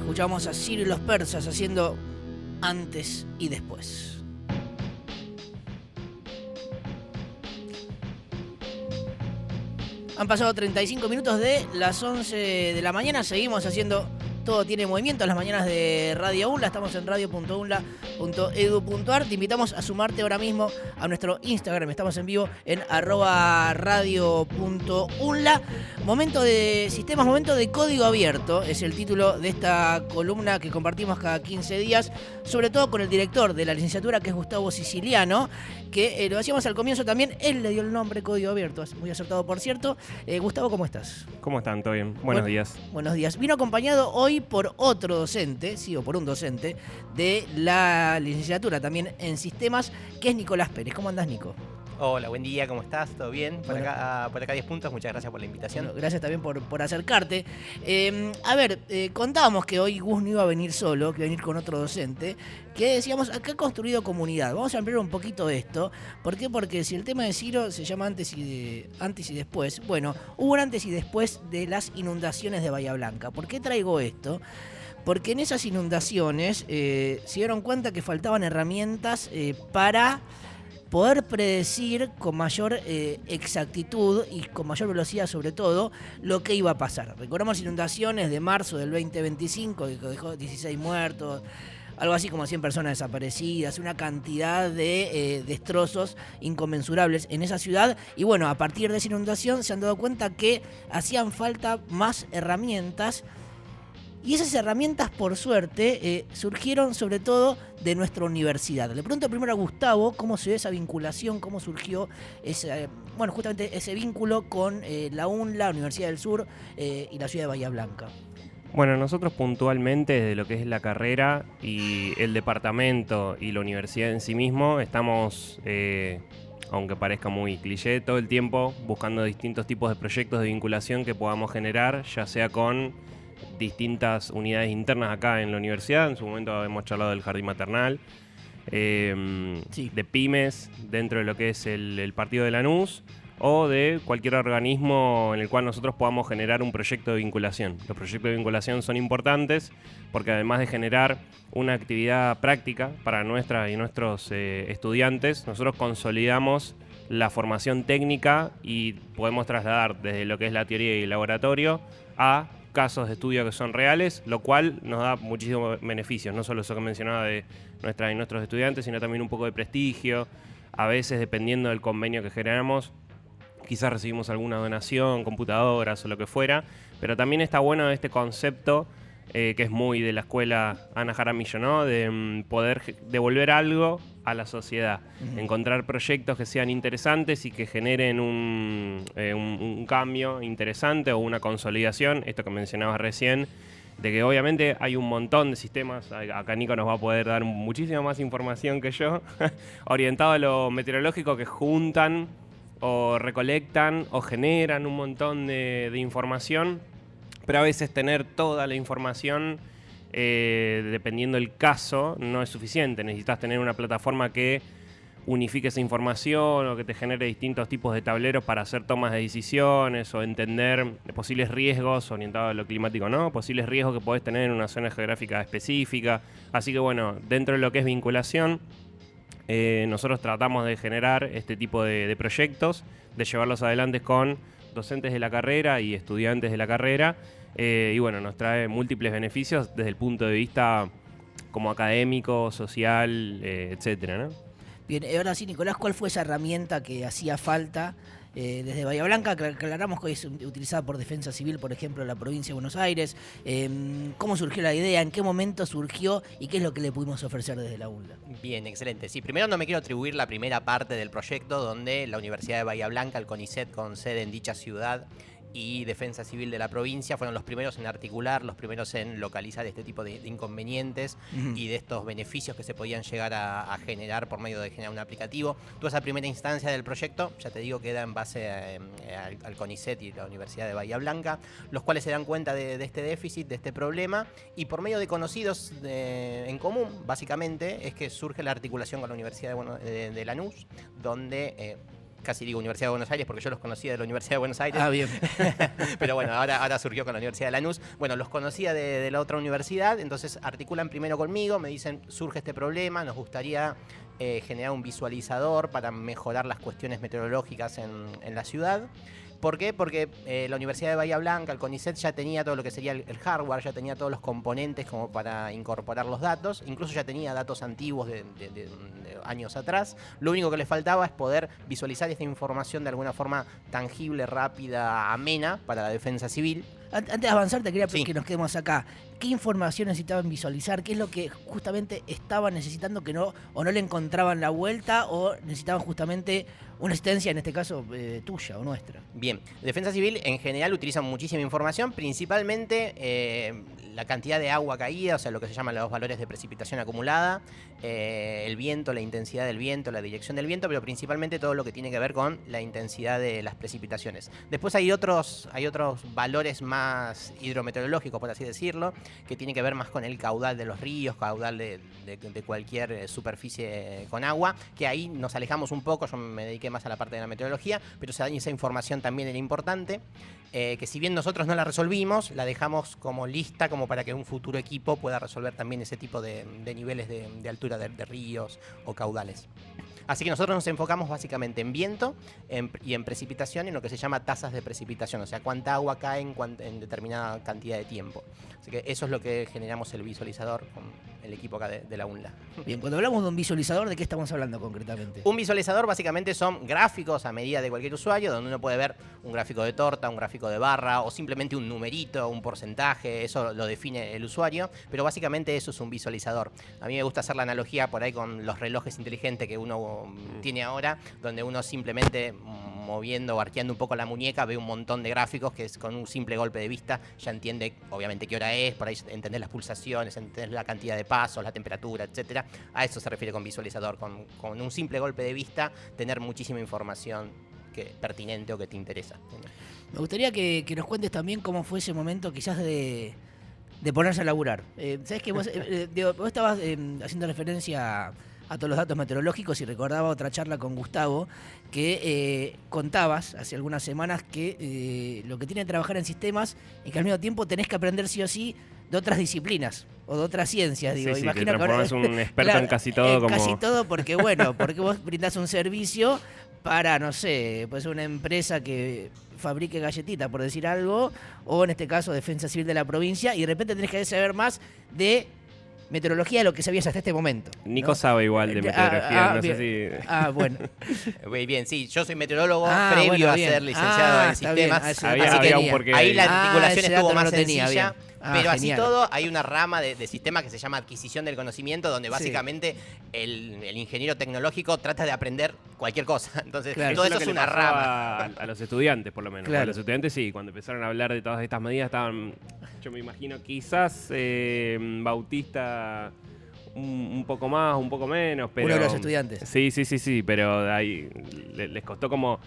Escuchamos a Ciro y los persas haciendo Antes y Después. Han pasado 35 minutos de las 11 de la mañana. Seguimos haciendo Todo Tiene Movimiento en las mañanas de Radio UNLA. Estamos en radio.unla.edu.ar. Te invitamos a sumarte ahora mismo a nuestro Instagram. Estamos en vivo en @radio.unla. Momento de sistemas, momento de código abierto. Es el título de esta columna que compartimos cada 15 días. Sobre todo con el director de la licenciatura, que es Gustavo Siciliano, que lo hacíamos al comienzo también. Él le dio el nombre Código Abierto. Muy acertado, por cierto. Gustavo, ¿cómo estás? ¿Cómo están? ¿Todo bien? Buenos días. Buenos días. Vino acompañado hoy por otro docente, sí, o por un docente, de la licenciatura también en sistemas, que es Nicolás Pérez. ¿Cómo andás, Nico? Hola, buen día, ¿cómo estás? ¿Todo bien? Por Bueno. acá 10 puntos, muchas gracias por la invitación. Bueno, gracias también por acercarte. Contábamos que hoy Gus no iba a venir solo, que iba a venir con otro docente, que decíamos, acá ha construido comunidad. Vamos a ampliar un poquito esto. ¿Por qué? Porque si el tema de Ciro se llama antes y después, bueno, hubo un antes y después de las inundaciones de Bahía Blanca. ¿Por qué traigo esto? Porque en esas inundaciones se dieron cuenta que faltaban herramientas para poder predecir con mayor exactitud y con mayor velocidad, sobre todo, lo que iba a pasar. Recordamos inundaciones de marzo del 2025, que dejó 16 muertos, algo así como 100 personas desaparecidas, una cantidad de destrozos inconmensurables en esa ciudad. Y bueno, a partir de esa inundación se han dado cuenta que hacían falta más herramientas. Y esas herramientas, por suerte, surgieron sobre todo de nuestra universidad. Le pregunto primero a Gustavo cómo se ve esa vinculación, cómo surgió justamente ese vínculo con la UNLA, la Universidad del Sur y la ciudad de Bahía Blanca. Bueno, nosotros puntualmente desde lo que es la carrera y el departamento y la universidad en sí mismo estamos, aunque parezca muy cliché, todo el tiempo buscando distintos tipos de proyectos de vinculación que podamos generar, ya sea con distintas unidades internas acá en la universidad. En su momento hemos charlado del jardín maternal, Sí. de pymes dentro de lo que es el partido de Lanús, o de cualquier organismo en el cual nosotros podamos generar un proyecto de vinculación. Los proyectos de vinculación son importantes porque además de generar una actividad práctica para nuestra y nuestros estudiantes, nosotros consolidamos la formación técnica y podemos trasladar desde lo que es la teoría y el laboratorio a casos de estudio que son reales, lo cual nos da muchísimos beneficios, no solo eso que mencionaba de nuestras y nuestros estudiantes, sino también un poco de prestigio. A veces, dependiendo del convenio que generamos, quizás recibimos alguna donación, computadoras o lo que fuera, pero también está bueno este concepto que es muy de la escuela Ana Jaramillo, ¿no? De poder devolver algo a la sociedad, encontrar proyectos que sean interesantes y que generen un cambio interesante o una consolidación, esto que mencionabas recién, de que obviamente hay un montón de sistemas, acá Nico nos va a poder dar muchísima más información que yo, orientado a lo meteorológico, que juntan o recolectan o generan un montón de información, pero a veces tener toda la información, dependiendo del caso, no es suficiente. Necesitas tener una plataforma que unifique esa información o que te genere distintos tipos de tableros para hacer tomas de decisiones o entender posibles riesgos orientados a lo climático, ¿no? Posibles riesgos que podés tener en una zona geográfica específica. Así que bueno, dentro de lo que es vinculación, nosotros tratamos de generar este tipo de proyectos, de llevarlos adelante con docentes de la carrera y estudiantes de la carrera, y bueno, nos trae múltiples beneficios desde el punto de vista como académico, social, etcétera, ¿no? Bien, ahora sí, Nicolás, ¿cuál fue esa herramienta que hacía falta desde Bahía Blanca? Aclaramos que hoy es utilizada por Defensa Civil, por ejemplo, en la provincia de Buenos Aires. ¿Cómo surgió la idea? ¿En qué momento surgió? ¿Y qué es lo que le pudimos ofrecer desde la UNLA? Bien, excelente. Sí, primero no me quiero atribuir la primera parte del proyecto donde la Universidad de Bahía Blanca, el CONICET, con sede en dicha ciudad, y Defensa Civil de la provincia fueron los primeros en articular, los primeros en localizar este tipo de inconvenientes y de estos beneficios que se podían llegar a generar por medio de generar un aplicativo. Toda esa primera instancia del proyecto, ya te digo, queda en base al CONICET y la Universidad de Bahía Blanca, los cuales se dan cuenta de este déficit, de este problema, y por medio de conocidos en común, básicamente, es que surge la articulación con la Universidad de Lanús, donde casi digo Universidad de Buenos Aires porque yo los conocía de la Universidad de Buenos Aires. Ah, bien. Pero bueno, ahora surgió con la Universidad de Lanús. Bueno, los conocía de la otra universidad, entonces articulan primero conmigo, me dicen, surge este problema, nos gustaría generar un visualizador para mejorar las cuestiones meteorológicas en la ciudad. ¿Por qué? Porque la Universidad de Bahía Blanca, el CONICET, ya tenía todo lo que sería el hardware, ya tenía todos los componentes como para incorporar los datos, incluso ya tenía datos antiguos de años atrás. Lo único que le faltaba es poder visualizar esta información de alguna forma tangible, rápida, amena para la defensa civil. Antes de avanzar, te quería Sí. que nos quedemos acá. ¿Qué información necesitaban visualizar? ¿Qué es lo que justamente estaban necesitando que no, o no le encontraban la vuelta, o necesitaban justamente una asistencia, en este caso, tuya o nuestra? Bien, Defensa Civil en general utiliza muchísima información, principalmente la cantidad de agua caída, o sea, lo que se llaman los valores de precipitación acumulada, el viento, la intensidad del viento, la dirección del viento, pero principalmente todo lo que tiene que ver con la intensidad de las precipitaciones. Después hay otros valores más hidrometeorológicos, por así decirlo, que tienen que ver más con el caudal de los ríos, caudal de cualquier superficie con agua, que ahí nos alejamos un poco, yo me dediqué más a la parte de la meteorología, pero esa información también era importante, que si bien nosotros no la resolvimos, la dejamos como lista como para que un futuro equipo pueda resolver también ese tipo de niveles de altura de ríos o caudales. Así que nosotros nos enfocamos básicamente en viento y en precipitación, en lo que se llama tasas de precipitación, o sea, cuánta agua cae en determinada cantidad de tiempo. Así que eso es lo que generamos el visualizador con el equipo acá de la UNLA. Bien, cuando hablamos de un visualizador, ¿de qué estamos hablando concretamente? Un visualizador básicamente son gráficos a medida de cualquier usuario, donde uno puede ver un gráfico de torta, un gráfico de barra o simplemente un numerito, un porcentaje, eso lo define el usuario, pero básicamente eso es un visualizador. A mí me gusta hacer la analogía por ahí con los relojes inteligentes que uno tiene ahora, donde uno simplemente moviendo o arqueando un poco la muñeca ve un montón de gráficos que con un simple golpe de vista ya entiende obviamente qué hora es, por ahí entender las pulsaciones, entender la cantidad de pasos, la temperatura, etcétera. A eso se refiere con visualizador, con un simple golpe de vista tener muchísima información pertinente o que te interesa. Me gustaría que nos cuentes también cómo fue ese momento quizás de ponerse a laburar. ¿Sabés que vos estabas haciendo referencia a todos los datos meteorológicos y recordaba otra charla con Gustavo que contabas hace algunas semanas que lo que tiene que trabajar en sistemas es que al mismo tiempo tenés que aprender sí o sí de otras disciplinas o de otras ciencias. Digo, Sí, imagino te que ahora transformas un experto en casi todo. Casi todo porque porque vos brindás un servicio para, no sé, pues una empresa que fabrique galletitas, por decir algo, o en este caso Defensa Civil de la provincia, y de repente tenés que saber más de meteorología de lo que sabías hasta este momento, ¿no? Nico sabe igual de meteorología, no bien. sé si... Ah, bueno. Muy bien, sí, yo soy meteorólogo Bueno, previo a bien. ser licenciado en está bien. sistemas. Había un porqué. Ahí la articulación ese estuvo dato no más lo tenía, sencilla. bien. Pero así Genial. todo, hay una rama de sistema que se llama adquisición del conocimiento, donde Sí. básicamente el ingeniero tecnológico trata de aprender cualquier cosa. Entonces, Claro. todo Eso eso es es lo que una le pasó rama. a los estudiantes, por lo menos. Claro. A los estudiantes sí, cuando empezaron a hablar de todas estas medidas estaban, yo me imagino, quizás Bautista un poco más, un poco menos, pero... Uno de los estudiantes. Sí, pero ahí les costó como...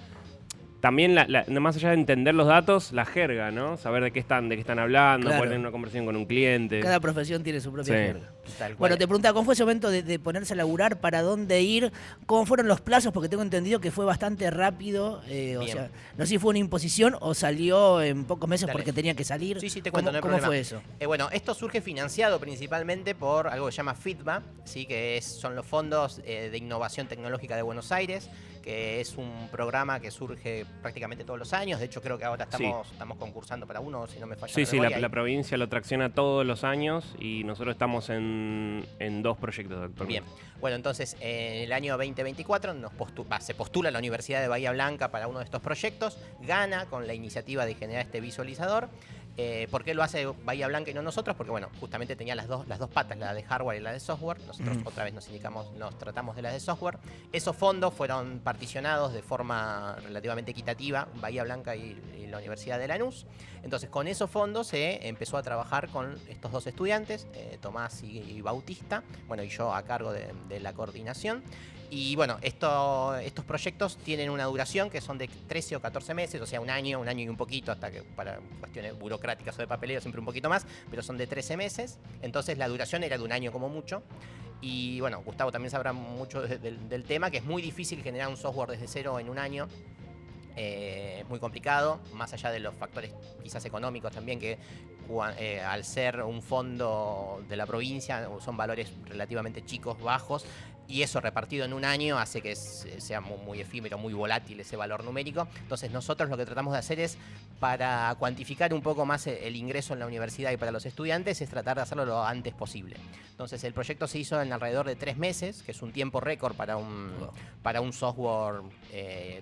También, más allá de entender los datos, la jerga, ¿no? Saber de qué están hablando, Claro. poner una conversación con un cliente. Cada profesión tiene su propia Sí. jerga. Tal cual. Bueno, te preguntaba, ¿cómo fue ese momento de ponerse a laburar? ¿Para dónde ir? ¿Cómo fueron los plazos? Porque tengo entendido que fue bastante rápido. O Bien. sea, no sé si fue una imposición o salió en pocos meses Dale. porque tenía que salir. Sí, te cuento, no hay ¿Cómo problema. fue eso? Bueno, esto surge financiado principalmente por algo que se llama FITBA, ¿sí? Que son los fondos de innovación tecnológica de Buenos Aires, que es un programa que surge prácticamente todos los años. De hecho, creo que ahora estamos concursando para uno, si no me falla Sí, la memoria. la provincia lo tracciona todos los años y nosotros estamos en dos proyectos actualmente. Bien, bueno, entonces en el año 2024 se postula la Universidad de Bahía Blanca para uno de estos proyectos, gana con la iniciativa de generar este visualizador. ¿Por qué lo hace Bahía Blanca y no nosotros? Porque bueno, justamente tenía las dos patas, la de hardware y la de software. Nosotros otra vez nos tratamos de la de software. Esos fondos fueron particionados de forma relativamente equitativa, Bahía Blanca y la Universidad de Lanús. Entonces con esos fondos se empezó a trabajar con estos dos estudiantes, Tomás y Bautista, bueno, y yo a cargo de la coordinación. Y bueno, estos proyectos tienen una duración que son de 13 o 14 meses, o sea, un año y un poquito, hasta que para cuestiones burocráticas o de papeleo siempre un poquito más, pero son de 13 meses. Entonces la duración era de un año como mucho. Y bueno, Gustavo también sabrá mucho del tema, que es muy difícil generar un software desde cero en un año. Es muy complicado, más allá de los factores quizás económicos también, que al ser un fondo de la provincia son valores relativamente chicos, bajos, y eso repartido en un año hace que sea muy efímero, muy volátil ese valor numérico. Entonces nosotros lo que tratamos de hacer es, para cuantificar un poco más el ingreso en la universidad y para los estudiantes, es tratar de hacerlo lo antes posible. Entonces el proyecto se hizo en alrededor de 3 meses, que es un tiempo récord para un software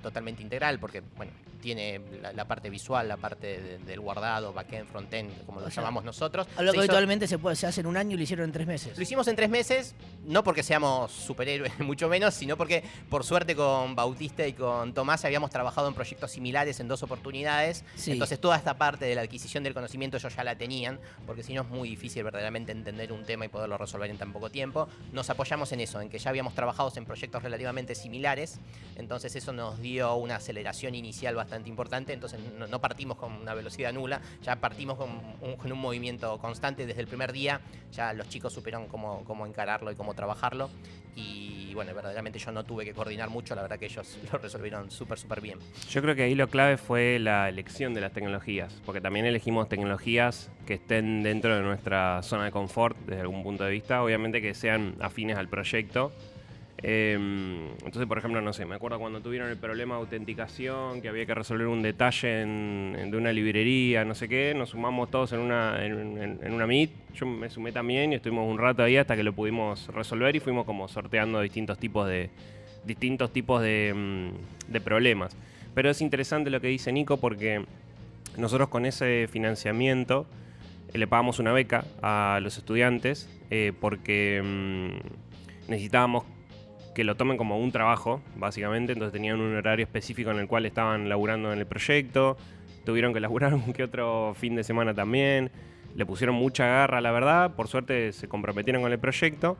totalmente integral, porque bueno, tiene la parte visual, la parte del guardado, backend, frontend, como lo llamamos nosotros. Lo que habitualmente se hace en un año y lo hicieron en 3 meses. Lo hicimos en 3 meses, no porque seamos superhéroes, mucho menos, sino porque por suerte con Bautista y con Tomás habíamos trabajado en proyectos similares en 2 oportunidades. Sí. Entonces toda esta parte de la adquisición del conocimiento ellos ya la tenían, porque si no es muy difícil verdaderamente entender un tema y poderlo resolver en tan poco tiempo. Nos apoyamos en eso, en que ya habíamos trabajado en proyectos relativamente similares, entonces eso nos dio una aceleración inicial bastante importante. Entonces no partimos con una velocidad nula, ya partimos con un movimiento constante desde el primer día. Ya los chicos supieron cómo encararlo y cómo trabajarlo, y bueno, verdaderamente yo no tuve que coordinar mucho, la verdad que ellos lo resolvieron súper bien. Yo creo que ahí lo clave fue la elección de las tecnologías, porque también elegimos tecnologías que estén dentro de nuestra zona de confort desde algún punto de vista, obviamente que sean afines al proyecto. Entonces, por ejemplo, no sé, me acuerdo cuando tuvieron el problema de autenticación, que había que resolver un detalle de una librería, no sé qué, nos sumamos todos en una Meet. Yo me sumé también y estuvimos un rato ahí hasta que lo pudimos resolver y fuimos como sorteando distintos tipos de problemas. Pero es interesante lo que dice Nico, porque nosotros con ese financiamiento le pagamos una beca a los estudiantes porque necesitábamos que lo tomen como un trabajo, básicamente. Entonces tenían un horario específico en el cual estaban laburando en el proyecto, tuvieron que laburar un que otro fin de semana también, le pusieron mucha garra, la verdad. Por suerte se comprometieron con el proyecto.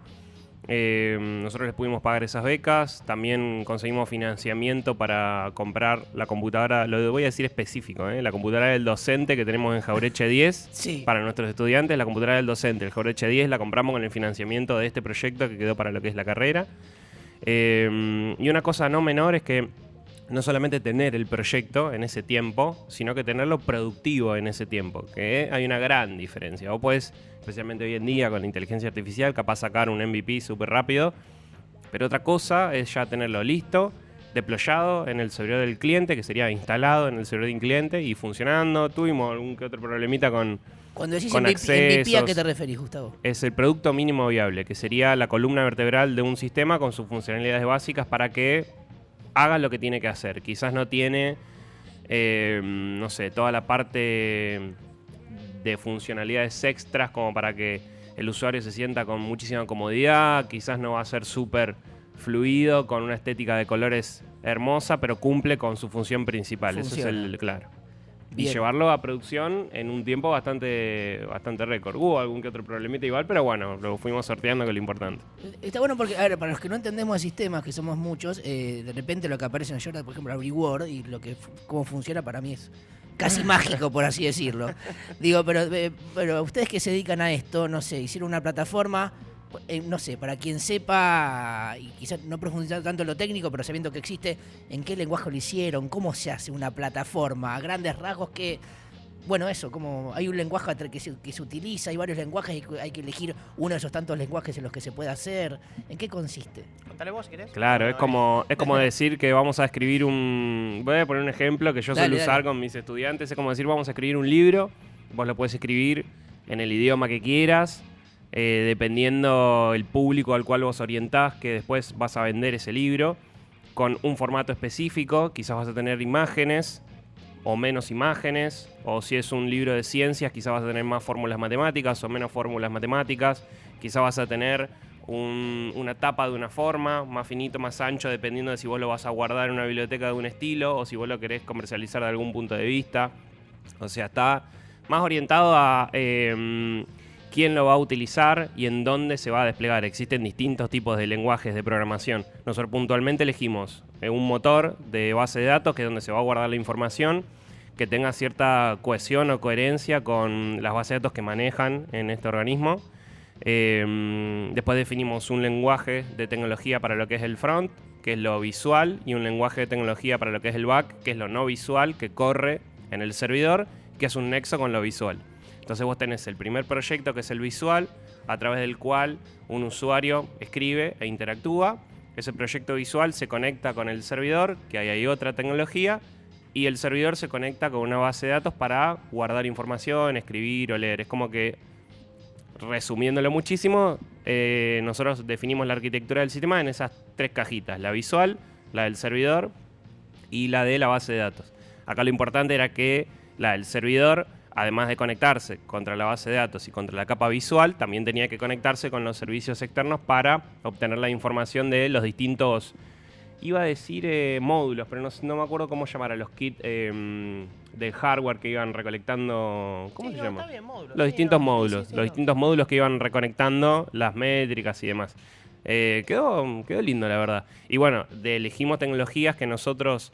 Nosotros les pudimos pagar esas becas, también conseguimos financiamiento para comprar la computadora, lo voy a decir específico, la computadora del docente que tenemos en Jaureche 10, sí, para nuestros estudiantes. La computadora del docente, el Jaureche 10, la compramos con el financiamiento de este proyecto que quedó para lo que es la carrera. Y una cosa no menor es que no solamente tener el proyecto en ese tiempo, sino que tenerlo productivo en ese tiempo, que hay una gran diferencia. Vos podés, especialmente hoy en día con la inteligencia artificial, capaz sacar un MVP súper rápido, pero otra cosa es ya tenerlo listo, deployado en el servidor del cliente, que sería instalado en el servidor del cliente y funcionando. Tuvimos algún que otro problemita con Cuando decís MVP, ¿a qué te referís, Gustavo? Es el producto mínimo viable, que sería la columna vertebral de un sistema con sus funcionalidades básicas para que haga lo que tiene que hacer. Quizás no tiene, no sé, toda la parte de funcionalidades extras como para que el usuario se sienta con muchísima comodidad. Quizás no va a ser súper fluido, con una estética de colores hermosa, pero cumple con su función principal. Funciona. Eso es el claro. Bien. Y llevarlo a producción en un tiempo bastante récord. Hubo algún que otro problemita igual, pero bueno, lo fuimos sorteando, que es lo importante. Está bueno porque, a ver, para los que no entendemos de sistemas, que somos muchos, de repente lo que aparece en Jordan, por ejemplo, abrir Word, y cómo funciona para mí es casi mágico, por así decirlo. Digo, pero ustedes que se dedican a esto, no sé, hicieron una plataforma, no sé, para quien sepa, y quizás no profundizar tanto en lo técnico, pero sabiendo que existe, ¿en qué lenguaje lo hicieron? ¿Cómo se hace una plataforma? A grandes rasgos, que bueno, eso, como hay un lenguaje que se utiliza, hay varios lenguajes y hay que elegir uno de esos tantos lenguajes en los que se puede hacer. ¿En qué consiste? Contale vos, si querés. Claro, es como decir que vamos a escribir voy a poner un ejemplo que yo suelo usar con mis estudiantes. Es como decir, vamos a escribir un libro. Vos lo podés escribir en el idioma que quieras, dependiendo el público al cual vos orientás, que después vas a vender ese libro, con un formato específico. Quizás vas a tener imágenes o menos imágenes, o si es un libro de ciencias, quizás vas a tener más fórmulas matemáticas o menos fórmulas matemáticas. Quizás vas a tener una tapa de una forma, más finito, más ancho, dependiendo de si vos lo vas a guardar en una biblioteca de un estilo o si vos lo querés comercializar de algún punto de vista. O sea, está más orientado a quién lo va a utilizar y en dónde se va a desplegar. Existen distintos tipos de lenguajes de programación. Nosotros puntualmente elegimos un motor de base de datos, que es donde se va a guardar la información, que tenga cierta cohesión o coherencia con las bases de datos que manejan en este organismo. Después definimos un lenguaje de tecnología para lo que es el front, que es lo visual, y un lenguaje de tecnología para lo que es el back, que es lo no visual, que corre en el servidor, que es un nexo con lo visual. Entonces vos tenés el primer proyecto, que es el visual, a través del cual un usuario escribe e interactúa. Ese proyecto visual se conecta con el servidor, que ahí hay otra tecnología, y el servidor se conecta con una base de datos para guardar información, escribir o leer. Es como que, resumiéndolo muchísimo, nosotros definimos la arquitectura del sistema en esas 3 cajitas: la visual, la del servidor y la de la base de datos. Acá lo importante era que la del servidor, además de conectarse contra la base de datos y contra la capa visual, también tenía que conectarse con los servicios externos para obtener la información de los distintos, iba a decir módulos, pero no me acuerdo cómo llamar a los kits de hardware que iban recolectando. ¿Cómo se llama? Está bien, módulos, Los distintos módulos. sí, Los distintos módulos que iban reconectando las métricas y demás. Quedó lindo, la verdad. Y bueno, elegimos tecnologías que nosotros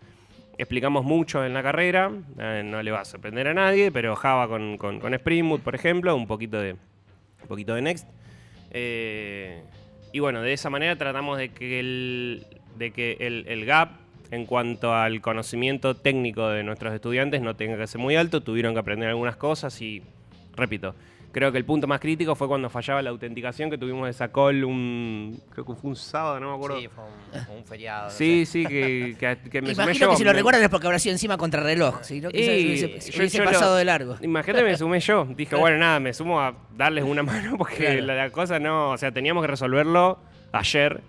explicamos mucho en la carrera. No le va a sorprender a nadie, pero Java con Spring Boot, por ejemplo, un poquito de Next. Y bueno, de esa manera tratamos de que el gap en cuanto al conocimiento técnico de nuestros estudiantes no tenga que ser muy alto. Tuvieron que aprender algunas cosas y, repito, creo que el punto más crítico fue cuando fallaba la autenticación, que tuvimos esa call creo que fue un sábado, no me acuerdo. Sí, fue un feriado. Sí, que me sumé Imagino yo. que si lo recuerdan es porque habrá sido encima contrarreloj. Si no, quizás hubiese pasado de largo. Imagínate, me sumé yo. Dije, bueno, nada, me sumo a darles una mano porque Claro. la cosa no... O sea, teníamos que resolverlo ayer.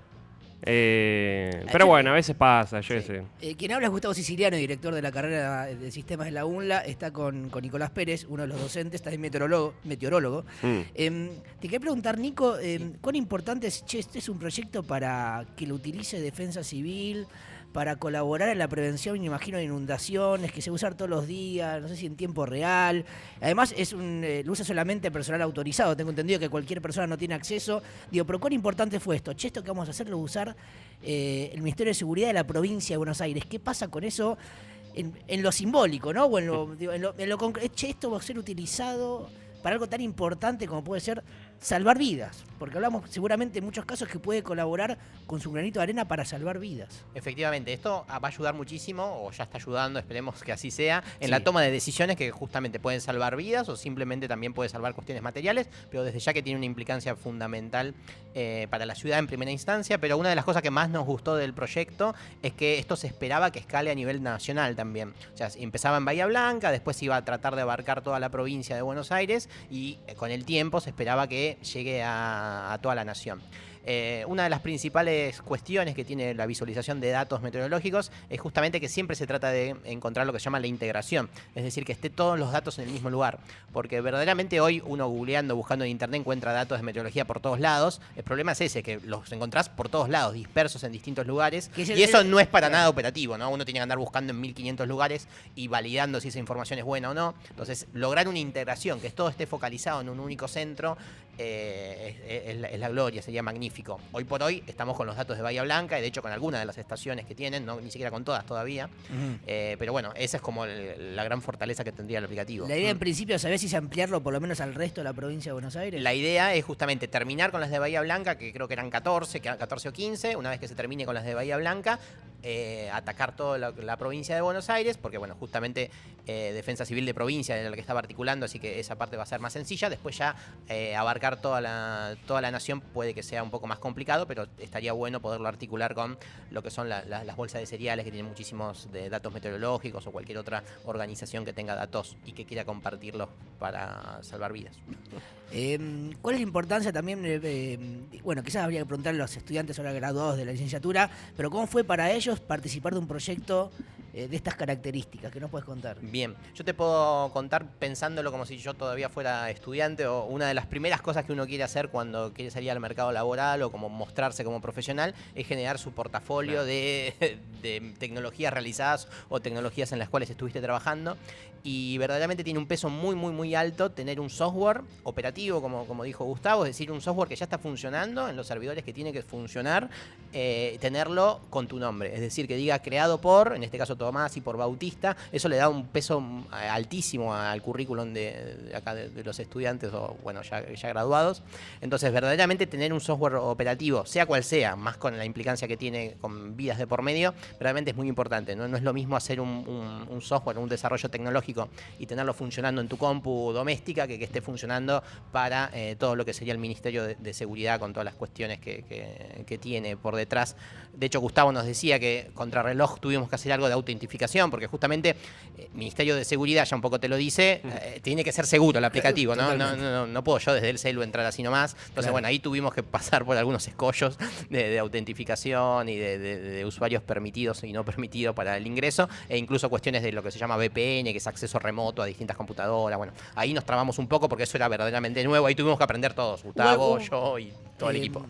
Pero bueno, a veces pasa, yo sé. Quien habla es Gustavo Siciliano, director de la carrera de sistemas de la UNLA. Está con Nicolás Pérez, uno de los docentes, también meteorólogo. Te quería preguntar, Nico, ¿cuán importante es, este es un proyecto para que lo utilice Defensa Civil, para colaborar en la prevención, me imagino, de inundaciones, que se usa todos los días, no sé si en tiempo real? Además, lo usa solamente personal autorizado. Tengo entendido que cualquier persona no tiene acceso. Digo, pero ¿cuán importante fue esto? Che, esto que vamos a hacer lo va a usar el Ministerio de Seguridad de la provincia de Buenos Aires. ¿Qué pasa con eso en lo simbólico, ¿no? O en lo concreto. Che, esto va a ser utilizado para algo tan importante como puede ser salvar vidas, porque hablamos seguramente en muchos casos que puede colaborar con su granito de arena para salvar vidas. Efectivamente, esto va a ayudar muchísimo, o ya está ayudando, esperemos que así sea, en Sí. la toma de decisiones que justamente pueden salvar vidas o simplemente también puede salvar cuestiones materiales, pero desde ya que tiene una implicancia fundamental para la ciudad en primera instancia. Pero una de las cosas que más nos gustó del proyecto es que esto se esperaba que escale a nivel nacional también. O sea, empezaba en Bahía Blanca, después iba a tratar de abarcar toda la provincia de Buenos Aires y con el tiempo se esperaba que llegue a toda la nación. Una de las principales cuestiones que tiene la visualización de datos meteorológicos es justamente que siempre se trata de encontrar lo que se llama la integración, es decir, que esté todos los datos en el mismo lugar, porque verdaderamente hoy uno googleando, buscando en internet, encuentra datos de meteorología por todos lados. El problema es ese, que los encontrás por todos lados, dispersos en distintos lugares, y eso no es para nada operativo, ¿no? Uno tiene que andar buscando en 1500 lugares y validando si esa información es buena o no. Entonces, lograr una integración, que todo esté focalizado en un único centro, es la gloria, sería magnífico. Hoy por hoy estamos con los datos de Bahía Blanca y de hecho con algunas de las estaciones que tienen, no, ni siquiera con todas todavía. Pero bueno, esa es como la gran fortaleza que tendría el aplicativo. La idea en principio, ¿sabés si es ampliarlo por lo menos al resto de la provincia de Buenos Aires? La idea es justamente terminar con las de Bahía Blanca, que creo que eran 14 o 15. Una vez que se termine con las de Bahía Blanca, atacar toda la provincia de Buenos Aires, porque bueno, justamente Defensa Civil de provincia era la que estaba articulando, así que esa parte va a ser más sencilla. Después ya abarcar toda la nación puede que sea un poco más complicado, pero estaría bueno poderlo articular con lo que son las bolsas de cereales, que tienen muchísimos de datos meteorológicos, o cualquier otra organización que tenga datos y que quiera compartirlos para salvar vidas. ¿Cuál es la importancia también? Bueno, quizás habría que preguntarle a los estudiantes ahora graduados de la licenciatura, pero ¿cómo fue para ellos participar de un proyecto de estas características? ¿Qué nos puedes contar? Bien, yo te puedo contar pensándolo como si yo todavía fuera estudiante, o una de las primeras cosas que uno quiere hacer cuando quiere salir al mercado laboral o como mostrarse como profesional es generar su portafolio de tecnologías realizadas o tecnologías en las cuales estuviste trabajando. Y verdaderamente tiene un peso muy, muy, muy alto tener un software operativo, como dijo Gustavo, es decir, un software que ya está funcionando en los servidores que tiene que funcionar, tenerlo con tu nombre. Es decir, que diga creado por, en este caso Tomás y por Bautista, eso le da un peso altísimo al currículum de acá de los estudiantes o bueno, ya graduados. Entonces, verdaderamente tener un software operativo, sea cual sea, más con la implicancia que tiene con vidas de por medio, realmente es muy importante, ¿no? No es lo mismo hacer un software, un desarrollo tecnológico y tenerlo funcionando en tu compu doméstica que esté funcionando para todo lo que sería el Ministerio de Seguridad con todas las cuestiones que tiene por detrás. De hecho, Gustavo nos decía que contrarreloj tuvimos que hacer algo de autentificación, porque justamente Ministerio de Seguridad, ya un poco te lo dice, tiene que ser seguro el aplicativo, ¿no? No puedo yo desde el celu entrar así nomás. Entonces, claro, bueno, ahí tuvimos que pasar por algunos escollos de autentificación y de usuarios permitidos y no permitidos para el ingreso, e incluso cuestiones de lo que se llama VPN, que es acceso remoto a distintas computadoras. Bueno, ahí nos trabamos un poco porque eso era verdaderamente nuevo. Ahí tuvimos que aprender todos, Gustavo, yo y todo el equipo.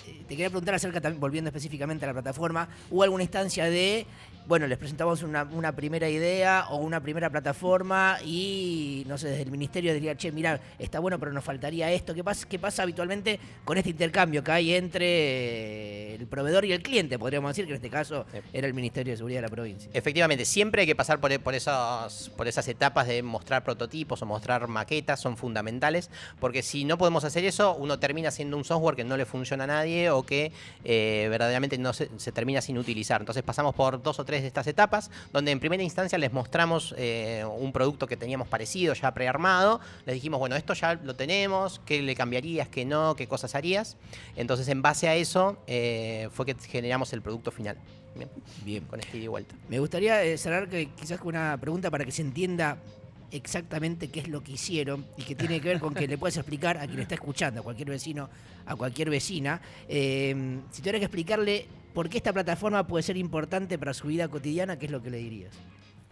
Te quería preguntar acerca, también volviendo específicamente a la plataforma, ¿hubo alguna instancia de, bueno, les presentamos una primera idea o una primera plataforma y, no sé, desde el ministerio diría, che, mira, está bueno, pero nos faltaría esto? ¿Qué pasa habitualmente con este intercambio que hay entre el proveedor y el cliente? Podríamos decir que en este caso era el Ministerio de Seguridad de la provincia. Efectivamente, siempre hay que pasar por esas etapas de mostrar prototipos o mostrar maquetas, son fundamentales, porque si no podemos hacer eso, uno termina siendo un software que no le funciona a nadie o que verdaderamente no se termina sin utilizar. Entonces pasamos por 2 o 3 de estas etapas, donde en primera instancia les mostramos un producto que teníamos parecido, ya prearmado. Les dijimos, bueno, esto ya lo tenemos, ¿qué le cambiarías, qué no, qué cosas harías? Entonces, en base a eso, fue que generamos el producto final. Bien. Con este ida y vuelta. Me gustaría cerrar quizás con una pregunta para que se entienda exactamente qué es lo que hicieron y que tiene que ver con que le puedes explicar a quien está escuchando, a cualquier vecino, a cualquier vecina, si tuvieras que explicarle por qué esta plataforma puede ser importante para su vida cotidiana, ¿qué es lo que le dirías?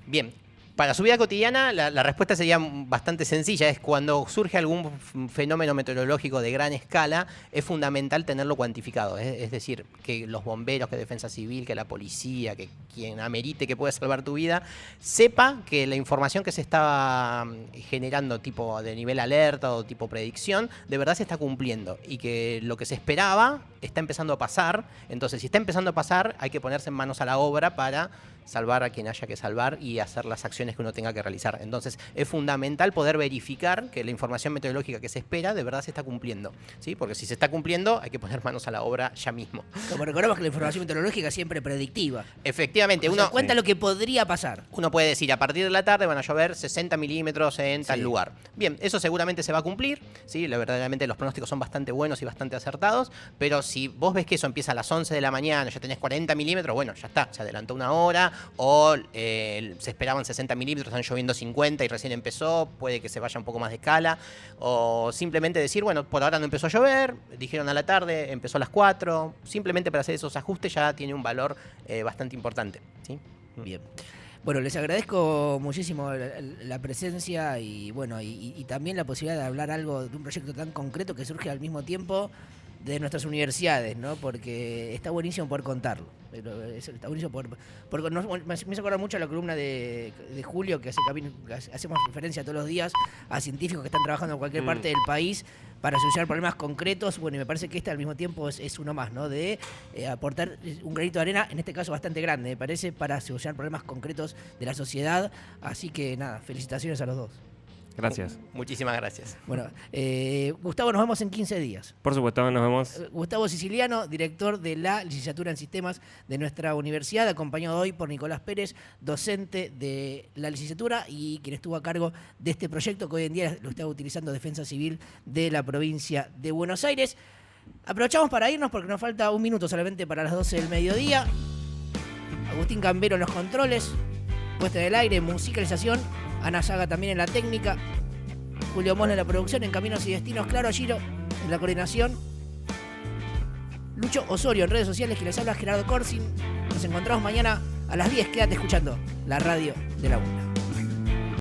Bien. Para su vida cotidiana, la respuesta sería bastante sencilla. Es cuando surge algún fenómeno meteorológico de gran escala, es fundamental tenerlo cuantificado. Es decir, que los bomberos, que Defensa Civil, que la policía, que quien amerite que pueda salvar tu vida, sepa que la información que se está generando tipo de nivel alerta o tipo predicción, de verdad se está cumpliendo. Y que lo que se esperaba está empezando a pasar. Entonces, si está empezando a pasar, hay que ponerse en manos a la obra para salvar a quien haya que salvar y hacer las acciones que uno tenga que realizar. Entonces, es fundamental poder verificar que la información meteorológica que se espera de verdad se está cumpliendo, ¿sí? Porque si se está cumpliendo, hay que poner manos a la obra ya mismo. Como recordamos que la información meteorológica es siempre predictiva. Efectivamente. Uno cuenta lo que podría pasar. Uno puede decir, a partir de la tarde van a llover 60 milímetros en tal lugar. Bien, eso seguramente se va a cumplir, ¿sí? Verdaderamente los pronósticos son bastante buenos y bastante acertados, pero si vos ves que eso empieza a las 11 de la mañana, ya tenés 40 milímetros, bueno, ya está, se adelantó una hora, o se esperaban 60 milímetros, están lloviendo 50 y recién empezó, puede que se vaya un poco más de escala, o simplemente decir, bueno, por ahora no empezó a llover, dijeron a la tarde, empezó a las 4, simplemente para hacer esos ajustes ya tiene un valor bastante importante, ¿sí? Bien. Bueno, les agradezco muchísimo la presencia y bueno, y también la posibilidad de hablar algo de un proyecto tan concreto que surge al mismo tiempo de nuestras universidades, ¿no? Porque está buenísimo poder contarlo. Está buenísimo me hizo acordar mucho a la columna de Julio, que hacemos referencia todos los días a científicos que están trabajando en cualquier parte del país para solucionar problemas concretos. Bueno, y me parece que al mismo tiempo es uno más, ¿no? De aportar un granito de arena, en este caso bastante grande, me parece, para solucionar problemas concretos de la sociedad. Así que nada, felicitaciones a los dos. Gracias. Muchísimas gracias. Bueno, Gustavo, nos vemos en 15 días. Por supuesto, nos vemos. Gustavo Siciliano, director de la licenciatura en Sistemas de nuestra universidad, acompañado hoy por Nicolás Pérez, docente de la licenciatura y quien estuvo a cargo de este proyecto que hoy en día lo está utilizando Defensa Civil de la provincia de Buenos Aires. Aprovechamos para irnos porque nos falta un minuto solamente para las 12 del mediodía. Agustín Cambero en los controles, puesta en el aire, musicalización. Ana Saga también en la técnica, Julio Mosna en la producción, en Caminos y Destinos, Claro Giro en la coordinación, Lucho Osorio en redes sociales, que les habla Gerardo Corsin. Nos encontramos mañana a las 10, quédate escuchando la radio de la UNA.